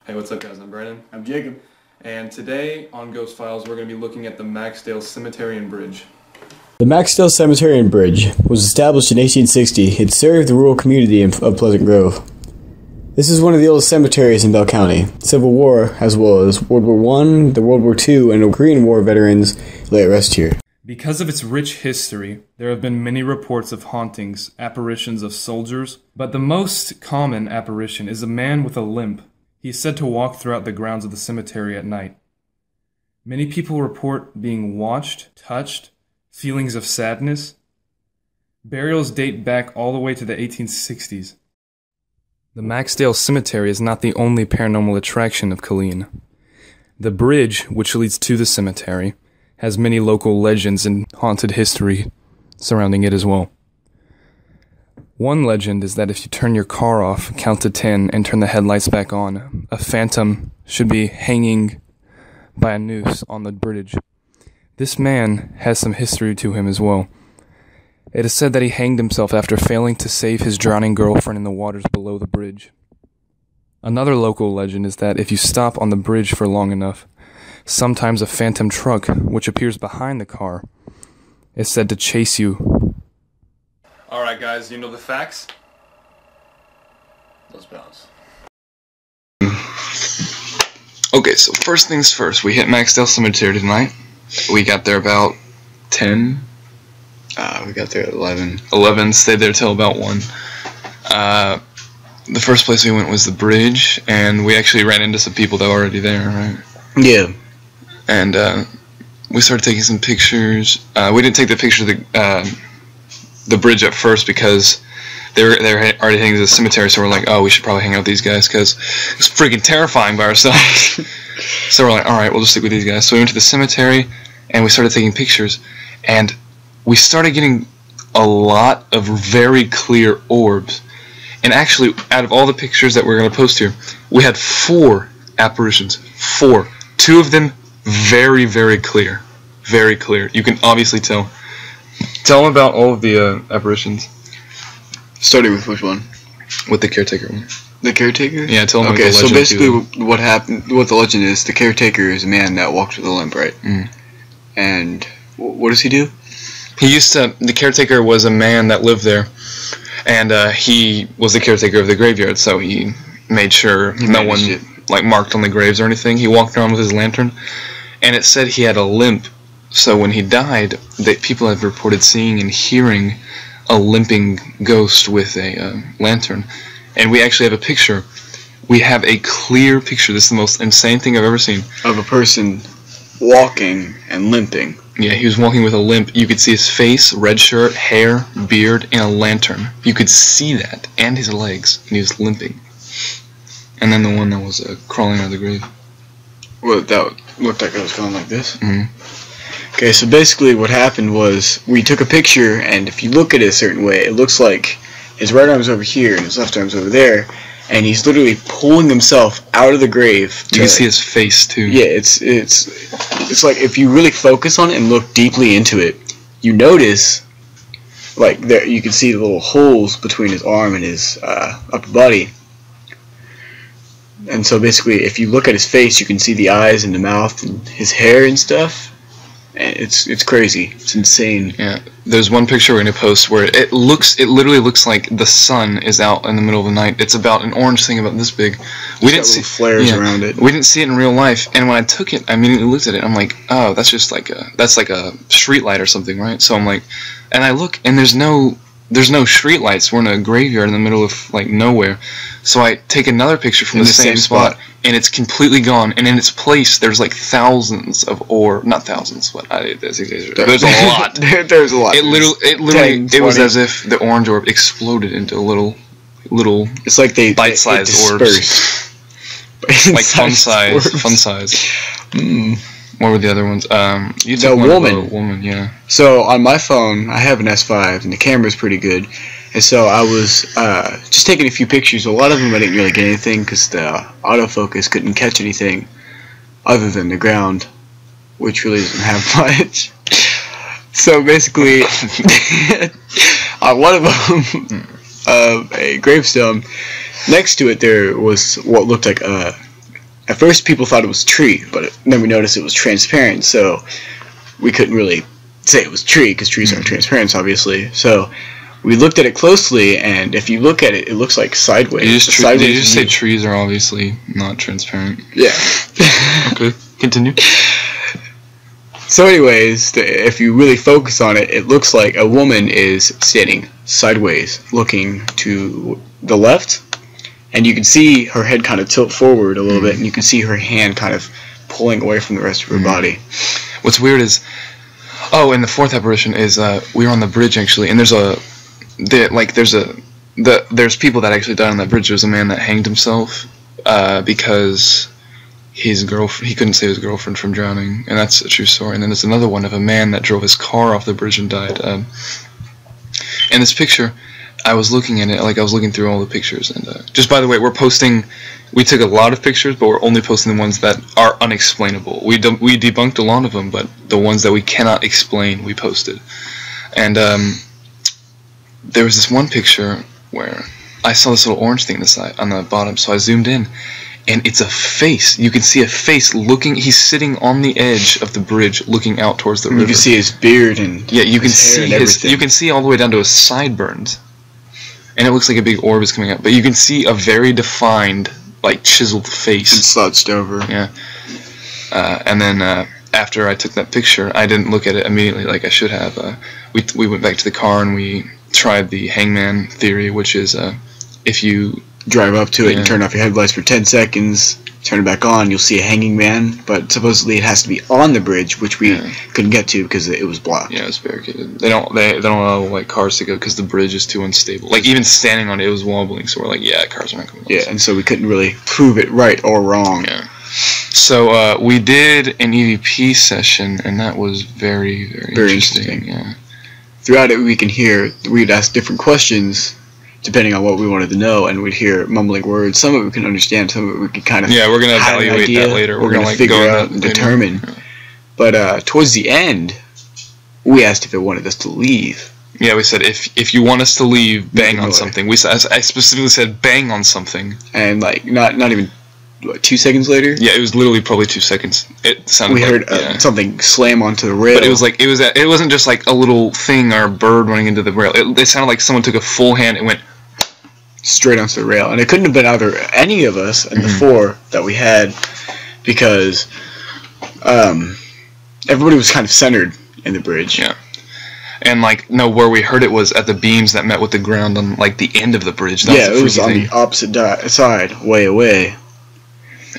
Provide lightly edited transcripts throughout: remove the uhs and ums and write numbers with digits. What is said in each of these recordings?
Hey, what's up guys? I'm Brandon. I'm Jacob. And today on Ghost Files we're going to be looking at the Maxdale Cemetery and Bridge. The Maxdale Cemetery and Bridge was established in 1860. It served the rural community of Pleasant Grove. This is one of the oldest cemeteries in Bell County. Civil War, as well as World War I, the World War II, and the Korean War veterans lay at rest here. Because of its rich history, there have been many reports of hauntings, apparitions of soldiers, but the most common apparition is a man with a limp. He is said to walk throughout the grounds of the cemetery at night. Many people report being watched, touched, feelings of sadness. Burials date back all the way to the 1860s. The Maxdale Cemetery is not the only paranormal attraction of Killeen. The bridge, which leads to the cemetery, has many local legends and haunted history surrounding it as well. One legend is that if you turn your car off, count to 10, and turn the headlights back on, a phantom should be hanging by a noose on the bridge. This man has some history to him as well. It is said that he hanged himself after failing to save his drowning girlfriend in the waters below the bridge. Another local legend is that if you stop on the bridge for long enough, sometimes a phantom truck, which appears behind the car, is said to chase you. Alright guys, you know the facts? Let's bounce. Okay, so first things first, we hit Maxdale Cemetery tonight. We got there about 10. We got there at 11. 11, stayed there till about 1. The first place we went was the bridge, and we actually ran into some people that were already there, right? Yeah. And we started taking some pictures. We didn't take the picture of the bridge at first because they were already heading to the cemetery, so we're like, oh, we should probably hang out with these guys because it's freaking terrifying by ourselves. So we're like, alright, we'll just stick with these guys. So we went to the cemetery, and we started taking pictures, and we started getting a lot of very clear orbs. And actually, out of all the pictures that we're going to post here, we had 4 apparitions. 4. 2 of them very, very clear. Very clear. You can obviously tell. Tell them about all of the apparitions. Starting with which one? With the caretaker one. The caretaker? Yeah, tell them okay, the legend. So basically what happened, what the legend is, the caretaker is a man that walks with a limp, right? Mm. And what does he do? The caretaker was a man that lived there, and he was the caretaker of the graveyard, so he made sure no one marked on the graves or anything. He walked around with his lantern, and it said he had a limp. So when he died, people have reported seeing and hearing a limping ghost with a lantern. And we actually have a picture. We have a clear picture. This is the most insane thing I've ever seen. Of a person walking and limping. Yeah, he was walking with a limp. You could see his face, red shirt, hair, beard, and a lantern. You could see that, and his legs, and he was limping. And then the one that was crawling out of the grave. Well, that looked like it was going like this. Mm-hmm. Okay, so basically what happened was we took a picture, and if you look at it a certain way, it looks like his right arm's over here and his left arm's over there, and he's literally pulling himself out of the grave. You can see his face too. Yeah, it's like if you really focus on it and look deeply into it, you notice like there you can see the little holes between his arm and his upper body. And so basically, if you look at his face, you can see the eyes and the mouth and his hair and stuff. And it's crazy. It's insane. Yeah. There's one picture we're gonna post where it literally looks like the sun is out in the middle of the night. It's about an orange thing about this big. We didn't see flares around it. We didn't see it in real life, and when I took it, I immediately looked at it. I'm like, oh, that's just like a street light or something, right? So I'm like, and I look, and there's no street lights. We're in a graveyard in the middle of like nowhere. So I take another picture from the same spot, and it's completely gone. And in its place, there's like thousands of not thousands, but there's a lot. There's a lot. It literally, 10, it was as if the orange orb exploded into little. It's like they bite-sized orbs, like fun size. Mm. What were the other ones? You took woman, yeah. So on my phone, I have an S5, and the camera's pretty good. And so I was just taking a few pictures. A lot of them I didn't really get anything because the autofocus couldn't catch anything other than the ground, which really doesn't have much. So basically, on one of them, a gravestone, next to it there was what looked like a at first people thought it was a tree, but then we noticed it was transparent, so we couldn't really say it was a tree because trees aren't transparent, obviously. So we looked at it closely, and if you look at it, it looks like sideways. Did you just say trees are obviously not transparent? Yeah. Okay, continue. So anyways, if you really focus on it, it looks like a woman is standing sideways, looking to the left, and you can see her head kind of tilt forward a little bit, and you can see her hand kind of pulling away from the rest of her body. What's weird is, and the fourth apparition is we were on the bridge actually, and there's people that actually died on that bridge. There's a man that hanged himself because his girlfriend, he couldn't save his girlfriend from drowning, and that's a true story. And then there's another one of a man that drove his car off the bridge and died. And this picture, I was looking at it, like I was looking through all the pictures, and just by the way, we took a lot of pictures, but we're only posting the ones that are unexplainable. We debunked a lot of them, but the ones that we cannot explain, we posted. And there was this one picture where I saw this little orange thing on the bottom, so I zoomed in, and it's a face. You can see a face looking. He's sitting on the edge of the bridge, looking out towards the river. You can see his beard and you can see all the way down to his sideburns, and it looks like a big orb is coming out. But you can see a very defined, like chiseled face. And slouched over. Yeah. And then after I took that picture, I didn't look at it immediately like I should have. We went back to the car and we tried the hangman theory, which is if you drive up to it and turn off your headlights for 10 seconds, turn it back on, you'll see a hanging man, but supposedly it has to be on the bridge, which we couldn't get to because it was blocked. Yeah, it was barricaded. They don't allow like cars to go because the bridge is too unstable. Like even standing on it, it was wobbling, so we're like, yeah, cars are not coming. Yeah, and so we couldn't really prove it right or wrong. Yeah. So we did an EVP session, and that was very, very interesting. Yeah. Throughout it, we'd ask different questions depending on what we wanted to know, and we'd hear mumbling words. Some of it we can understand, some of it we can kind of we're going to evaluate that later. We're going to figure out and determine. Yeah. But towards the end, we asked if it wanted us to leave. Yeah, we said if you want us to leave, bang on something. I specifically said bang on something. And like not even 2 seconds later. Yeah, it was literally probably 2 seconds. It sounded. We heard something slam onto the rail. But it wasn't just like a little thing or a bird running into the rail. It sounded like someone took a full hand and went straight onto the rail, and it couldn't have been either any of us and the four that we had, because everybody was kind of centered in the bridge. Yeah. And where we heard it was at the beams that met with the ground on like the end of the bridge. It was on the opposite side, way away.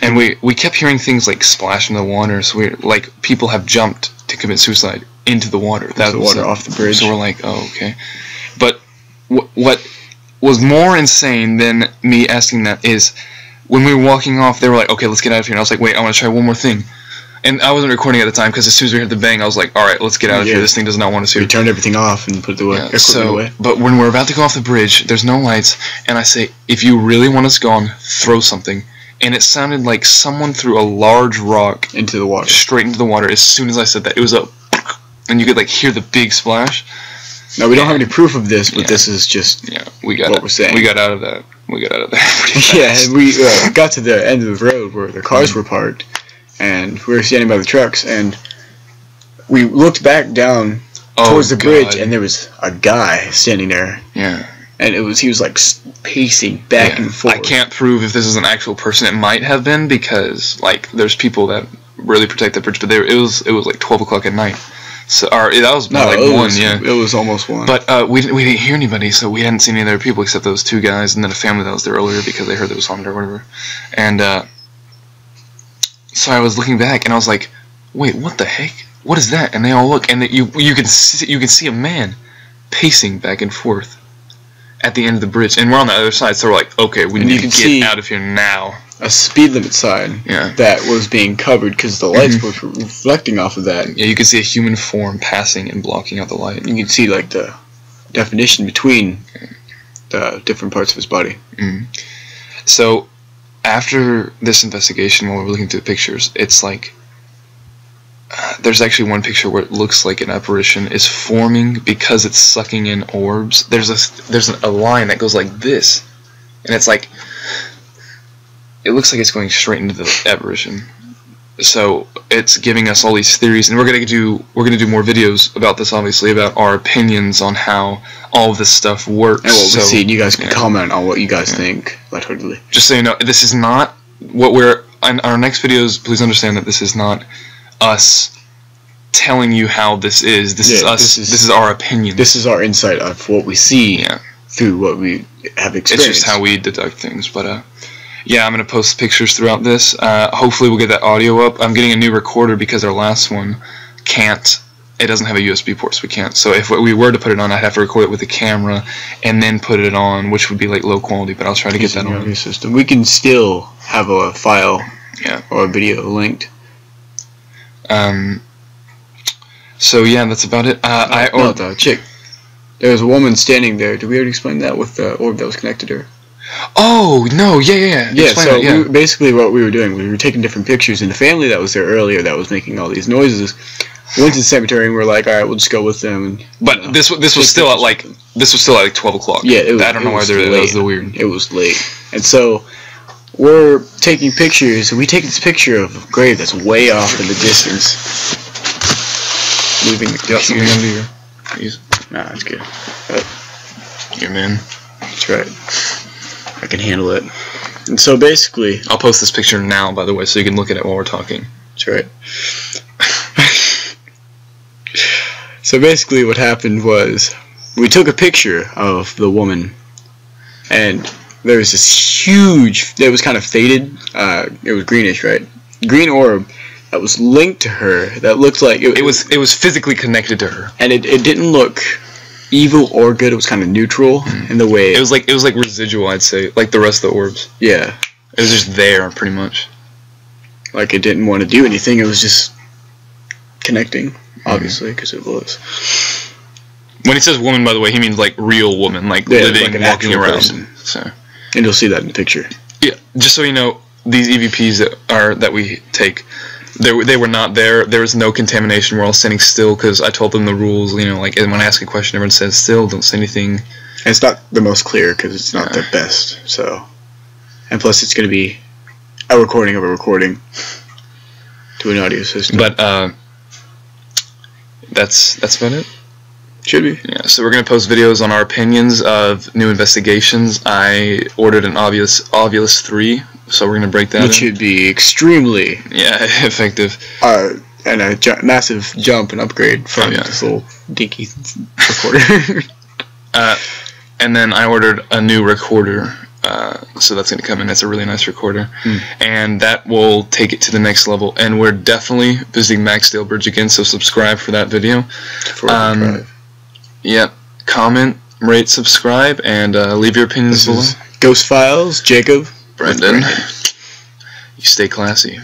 And we kept hearing things like splash in the water, so we're like, people have jumped to commit suicide into the water. That was the water off the bridge. So we're like, oh, okay. But what was more insane than me asking that is when we were walking off, they were like, okay, let's get out of here. And I was like, wait, I want to try one more thing. And I wasn't recording at the time because as soon as we heard the bang, I was like, all right, let's get out of here. This thing does not want us here. We turned everything off and put the equipment away. But when we're about to go off the bridge, there's no lights, and I say, if you really want us gone, throw something. And it sounded like someone threw a large rock into the water, straight into the water. As soon as I said that, it was and you could like hear the big splash. Now we don't have any proof of this, but this is just what we're saying. We got out of that. We got out of there pretty fast. Yeah, and we got to the end of the road where the cars were parked, and we were standing by the trucks, and we looked back down towards the bridge, and there was a guy standing there. Yeah. And he was like pacing back and forth. I can't prove if this is an actual person. It might have been because like there's people that really protect that bridge, but it was like 12 o'clock at night. So that was like 1. Yeah, it was almost 1. But we didn't hear anybody, so we hadn't seen any other people except those 2 guys and then a family that was there earlier because they heard there was haunted or whatever. And so I was looking back and I was like, wait, what the heck? What is that? And they all look, and you can see a man pacing back and forth at the end of the bridge, and we're on the other side, so we're like, okay, we need to get out of here now. A speed limit sign that was being covered because the lights were reflecting off of that. Yeah, you could see a human form passing and blocking out the light. You could see like the definition between the different parts of his body. So after this investigation, while we're looking through the pictures, it's like there's actually one picture where it looks like an apparition is forming because it's sucking in orbs. There's a line that goes like this, and it's like it looks like it's going straight into the apparition. So it's giving us all these theories, and we're gonna do more videos about this, obviously, about our opinions on how all of this stuff works. And what we see, and you guys can comment on what you guys think. Totally. Just so you know, this is not what we're on our next videos. Please understand that this is not us telling you how this is. This is us. This is our opinion. This is our insight of what we see through what we have experienced. It's just how we deduct things, but yeah, I'm going to post pictures throughout this. Hopefully we'll get that audio up. I'm getting a new recorder because our last one can't. It doesn't have a USB port, so we can't. So if we were to put it on, I'd have to record it with a camera and then put it on, which would be like low quality, but I'll try to get that on. System. We can still have a file or a video linked. So yeah, that's about it. Chick. There was a woman standing there. Did we already explain that with the orb that was connected to her? Oh, no, yeah. Basically what we were doing, we were taking different pictures, and the family that was there earlier that was making all these noises went to the cemetery, and we're like, alright, we'll just go with them. And, this was still at like 12 o'clock. Yeah, it was, I don't know why that was the weird. It was late. And so we're taking pictures, and we take this picture of a grave that's way off in the distance. Moving the something under your keys. Nah, that's good. Your man. That's right. I can handle it. And so basically, I'll post this picture now, by the way, so you can look at it while we're talking. That's right. So basically what happened was we took a picture of the woman, and there was this huge, it was kind of faded, it was greenish, right? Green orb that was linked to her that looked like it was physically connected to her. And it didn't look evil or good. It was kind of neutral in the way it was like residual, I'd say, like the rest of the orbs. Yeah, it was just there pretty much. Like it didn't want to do anything. It was just connecting, obviously, because it was. When he says woman, by the way, he means like real woman, like living, like an walking around. Person. So, and you'll see that in the picture. Yeah, just so you know, these EVPs that we take. They were not there. There was no contamination. We're all standing still because I told them the rules. You know, like when I ask a question, everyone says still. Don't say anything. And it's not the most clear because it's not the best. So, and plus, it's going to be a recording of a recording to an audio system. But that's about it. Should be. Yeah. So we're going to post videos on our opinions of new investigations. I ordered an Ovilus 3. So we're going to break that Which should be extremely effective. And a massive jump and upgrade from this little dinky recorder. And then I ordered a new recorder. So that's going to come in. That's a really nice recorder. And that will take it to the next level. And we're definitely visiting Maxdale Bridge again, so subscribe for that video. Yep. Comment, rate, subscribe, and leave your opinions below. Ghost Files, Jacob. Brendan, you stay classy.